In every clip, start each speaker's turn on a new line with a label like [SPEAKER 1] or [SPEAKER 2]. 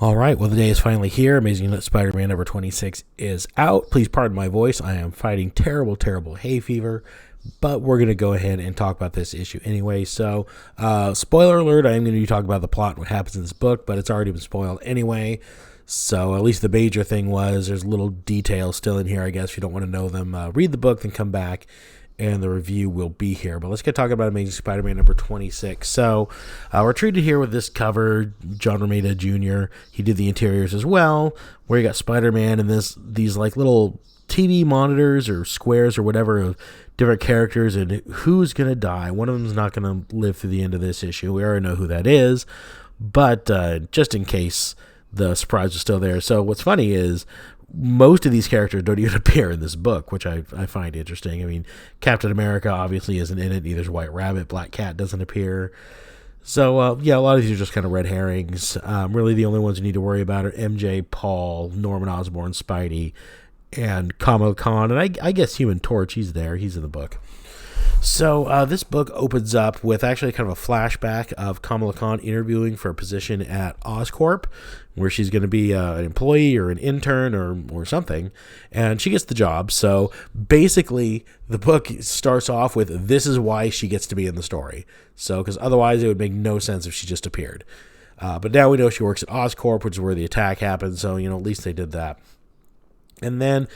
[SPEAKER 1] All right, well, the day is finally here. Amazing Spider-Man number 26 is out. Please pardon my voice. I am fighting terrible, terrible hay fever, but we're going to go ahead and talk about this issue anyway. So, spoiler alert, I am going to be talking about the plot and what happens in this book, but it's already been spoiled anyway. So, at least the major thing was there's little details still in here, I guess. If you don't want to know them, read the book, then come back and the review will be here. But let's get talking about Amazing Spider-Man number 26. So we're treated here with this cover, John Romita Jr. He did the interiors as well, where you got Spider-Man and these like little TV monitors or squares or whatever of different characters and who's going to die. One of them is not going to live through the end of this issue. We already know who that is, but just in case the surprise is still there. So what's funny is most of these characters don't even appear in this book, which I find interesting. I mean, Captain America obviously isn't in it. Neither's White Rabbit. Black Cat doesn't appear. So, yeah, a lot of these are just kind of red herrings. Really, the only ones you need to worry about are MJ, Paul, Norman Osborn, Spidey, and Kamala Khan. And I guess Human Torch, he's there. He's in the book. So this book opens up with actually kind of a flashback of Kamala Khan interviewing for a position at Oscorp, where she's going to be an employee or an intern or something, and she gets the job. So basically, the book starts off with this is why she gets to be in the story. So because otherwise it would make no sense if she just appeared. But now we know she works at Oscorp, which is where the attack happened. So at least they did that. And then,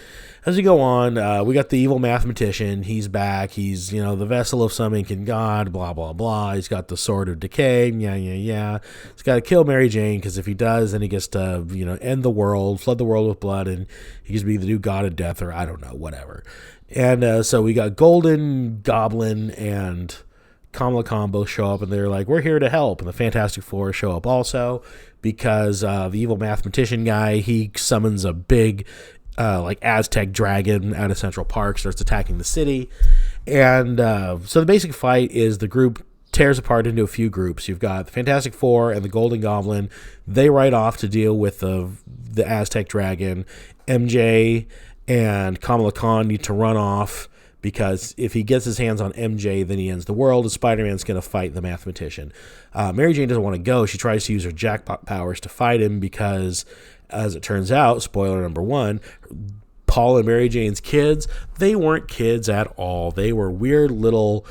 [SPEAKER 1] as we go on, we got the evil mathematician. He's back. He's, the vessel of some Incan god, blah, blah, blah. He's got the sword of decay, yeah. He's got to kill Mary Jane, because if he does, then he gets to, end the world, flood the world with blood, and he gets to be the new god of death, or I don't know, whatever. And so we got Golden, Goblin, and Kamala Khan both show up, and they're like, we're here to help. And the Fantastic Four show up also, because the evil mathematician guy, he summons a big Aztec dragon out of Central Park, starts attacking the city. And so the basic fight is the group tears apart into a few groups. You've got the Fantastic Four and the Golden Goblin. They ride off to deal with the Aztec dragon. MJ and Kamala Khan need to run off, because if he gets his hands on MJ, then he ends the world, and Spider-Man's going to fight the mathematician. Mary Jane doesn't want to go. She tries to use her jackpot powers to fight him because, as it turns out, spoiler number 1, Paul and Mary Jane's kids, they weren't kids at all. They were weird little,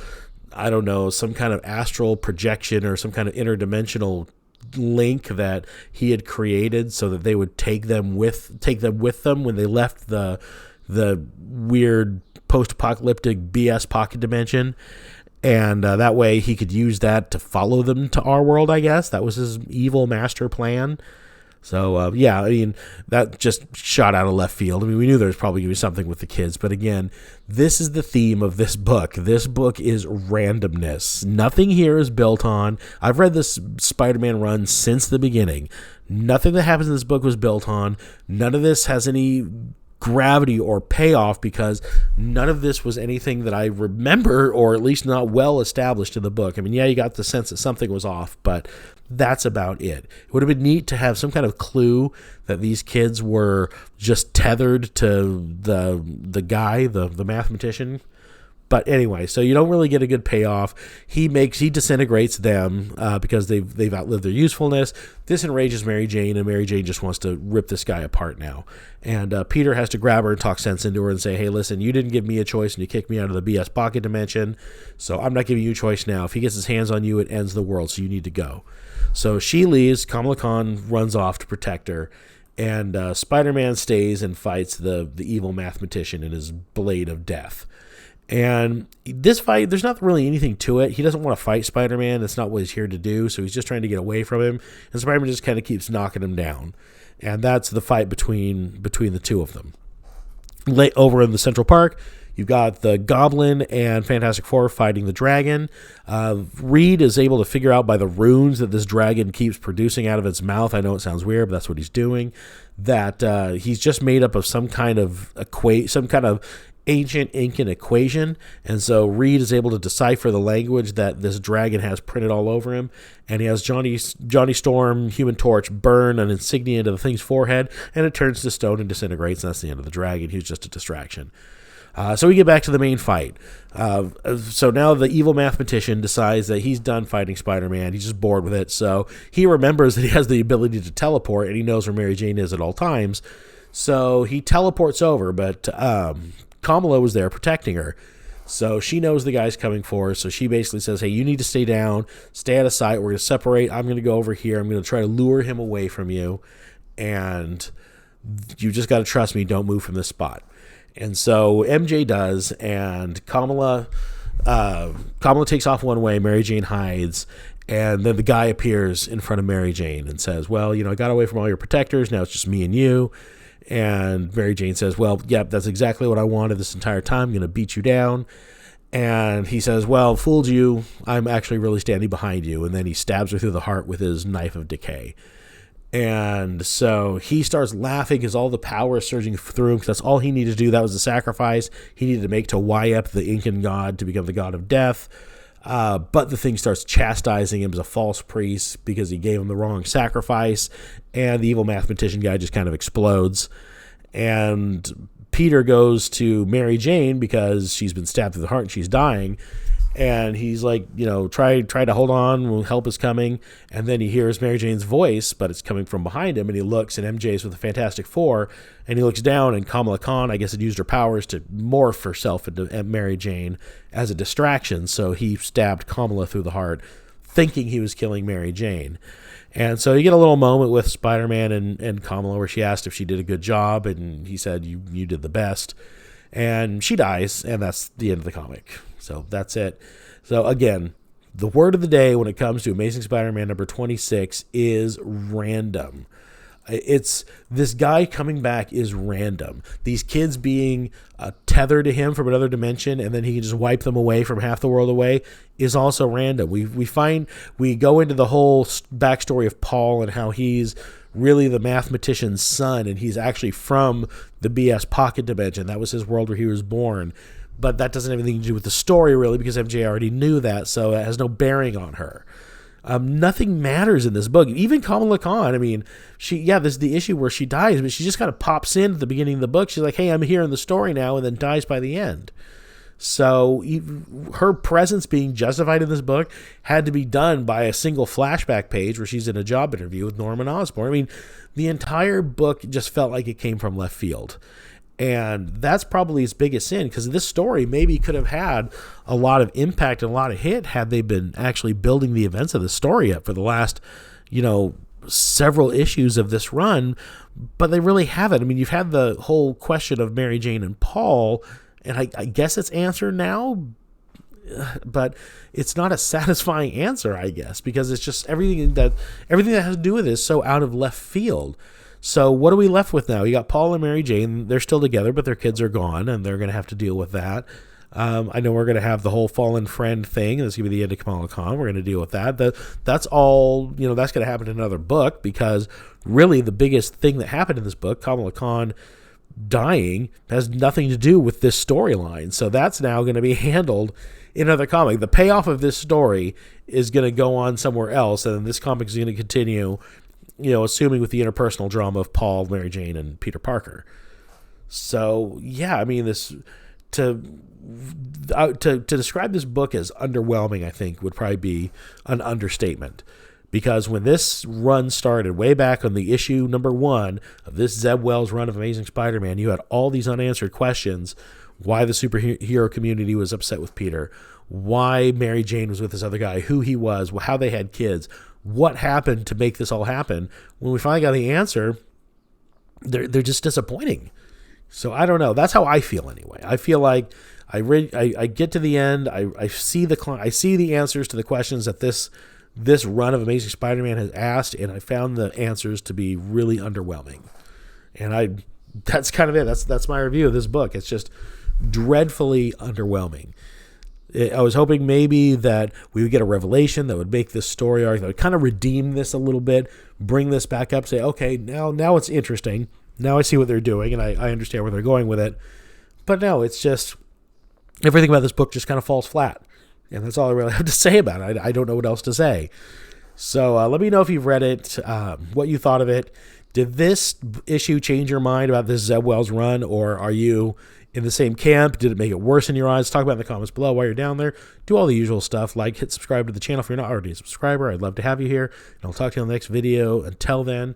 [SPEAKER 1] I don't know, some kind of astral projection or some kind of interdimensional link that he had created so that they would take them with them when they left the weird post-apocalyptic BS pocket dimension. And that way he could use that to follow them to our world, I guess. That was his evil master plan. So, that just shot out of left field. We knew there was probably going to be something with the kids. But again, this is the theme of this book. This book is randomness. Nothing here is built on. I've read this Spider-Man run since the beginning. Nothing that happens in this book was built on. None of this has any gravity or payoff, because none of this was anything that I remember, or at least not well established in the book. You got the sense that something was off, but that's about it. It would have been neat to have some kind of clue that these kids were just tethered to the guy, the mathematician. But anyway, so you don't really get a good payoff. He disintegrates them because they've outlived their usefulness. This enrages Mary Jane, and Mary Jane just wants to rip this guy apart now. And Peter has to grab her and talk sense into her and say, hey, listen, you didn't give me a choice, and you kicked me out of the BS pocket dimension, so I'm not giving you a choice now. If he gets his hands on you, it ends the world, so you need to go. So she leaves. Kamala Khan runs off to protect her. And Spider-Man stays and fights the evil mathematician in his blade of death. And this fight, there's not really anything to it. He doesn't want to fight Spider-Man. That's not what he's here to do. So he's just trying to get away from him. And Spider-Man just kind of keeps knocking him down. And that's the fight between the two of them. Over in the Central Park, you've got the Goblin and Fantastic Four fighting the dragon. Reed is able to figure out by the runes that this dragon keeps producing out of its mouth. I know it sounds weird, but that's what he's doing. That he's just made up of some kind of ancient Incan equation, and so Reed is able to decipher the language that this dragon has printed all over him, and he has Johnny Storm, Human Torch, burn an insignia into the thing's forehead, and it turns to stone and disintegrates, and that's the end of the dragon. He was just a distraction. So we get back to the main fight. So now the evil mathematician decides that he's done fighting Spider-Man. He's just bored with it. So he remembers that he has the ability to teleport, and he knows where Mary Jane is at all times. So he teleports over, but Kamala was there protecting her. So she knows the guy's coming for her. So she basically says, hey, you need to stay down, stay out of sight. We're going to separate. I'm going to go over here. I'm going to try to lure him away from you. And you just got to trust me. Don't move from this spot. And so MJ does, and Kamala takes off one way, Mary Jane hides, and then the guy appears in front of Mary Jane and says, well, I got away from all your protectors, now it's just me and you. And Mary Jane says, well, yep, that's exactly what I wanted this entire time, I'm going to beat you down. And he says, well, fooled you, I'm actually really standing behind you. And then he stabs her through the heart with his knife of decay. And so he starts laughing because all the power is surging through him, because that's all he needed to do. That was the sacrifice he needed to make to Wyatt, the Incan god, to become the god of death. But the thing starts chastising him as a false priest because he gave him the wrong sacrifice. And the evil mathematician guy just kind of explodes. And Peter goes to Mary Jane because she's been stabbed through the heart and she's dying. And he's like, try to hold on, help is coming. And then he hears Mary Jane's voice, but it's coming from behind him. And he looks, and MJ's with the Fantastic Four. And he looks down, and Kamala Khan, I guess, had used her powers to morph herself into Mary Jane as a distraction. So he stabbed Kamala through the heart, thinking he was killing Mary Jane. And so you get a little moment with Spider-Man and Kamala where she asked if she did a good job. And he said, you did the best. And she dies, and that's the end of the comic. So that's it. So again, the word of the day when it comes to Amazing Spider-Man number 26 is random. It's this guy coming back is random. These kids being tethered to him from another dimension, and then he can just wipe them away from half the world away, is also random. We go into the whole backstory of Paul and how he's really the mathematician's son, and he's actually from the BS pocket dimension. That was his world where he was born. But that doesn't have anything to do with the story, really, because MJ already knew that, so it has no bearing on her. Nothing matters in this book. Even Kamala Khan, I mean, this is the issue where she dies, but she just kind of pops in at the beginning of the book. She's like, hey, I'm here in the story now, and then dies by the end. So her presence being justified in this book had to be done by a single flashback page where she's in a job interview with Norman Osborn. I mean, the entire book just felt like it came from left field. And that's probably his biggest sin, because this story maybe could have had a lot of impact and a lot of hit had they been actually building the events of the story up for the last, several issues of this run. But they really haven't. I mean, you've had the whole question of Mary Jane and Paul, and I guess it's answered now, but it's not a satisfying answer, I guess, because it's just everything that has to do with it is so out of left field. So what are we left with now? You got Paul and Mary Jane. They're still together, but their kids are gone, and they're going to have to deal with that. I know we're going to have the whole fallen friend thing. That's going to be the end of Kamala Khan. We're going to deal with that. That's all, that's going to happen in another book, because really the biggest thing that happened in this book, Kamala Khan dying, has nothing to do with this storyline. So that's now going to be handled in another comic. The payoff of this story is going to go on somewhere else, and this comic is going to continue, assuming with the interpersonal drama of Paul, Mary Jane, and Peter Parker. So, I mean, to describe this book as underwhelming, I think, would probably be an understatement. Because when this run started, way back on the issue number 1 of this Zeb Wells run of Amazing Spider-Man, you had all these unanswered questions. Why the superhero community was upset with Peter, why Mary Jane was with this other guy, who he was, how they had kids, what happened to make this all happen. When we finally got the answer, they're just disappointing. So I don't know. That's how I feel anyway. I feel like I get to the end. I see the answers to the questions that this run of Amazing Spider-Man has asked, and I found the answers to be really underwhelming. And that's kind of it. That's my review of this book. It's just dreadfully underwhelming. I was hoping maybe that we would get a revelation that would make this story arc, that would kind of redeem this a little bit, bring this back up, say, okay, now it's interesting. Now I see what they're doing, and I understand where they're going with it. But no, it's just, everything about this book just kind of falls flat. And that's all I really have to say about it. I don't know what else to say. So let me know if you've read it, what you thought of it. Did this issue change your mind about this Zeb Wells run, or are you in the same camp? Did it make it worse in your eyes? Talk about it in the comments below while you're down there. Do all the usual stuff, like, hit subscribe to the channel if you're not already a subscriber. I'd love to have you here, and I'll talk to you in the next video. Until then,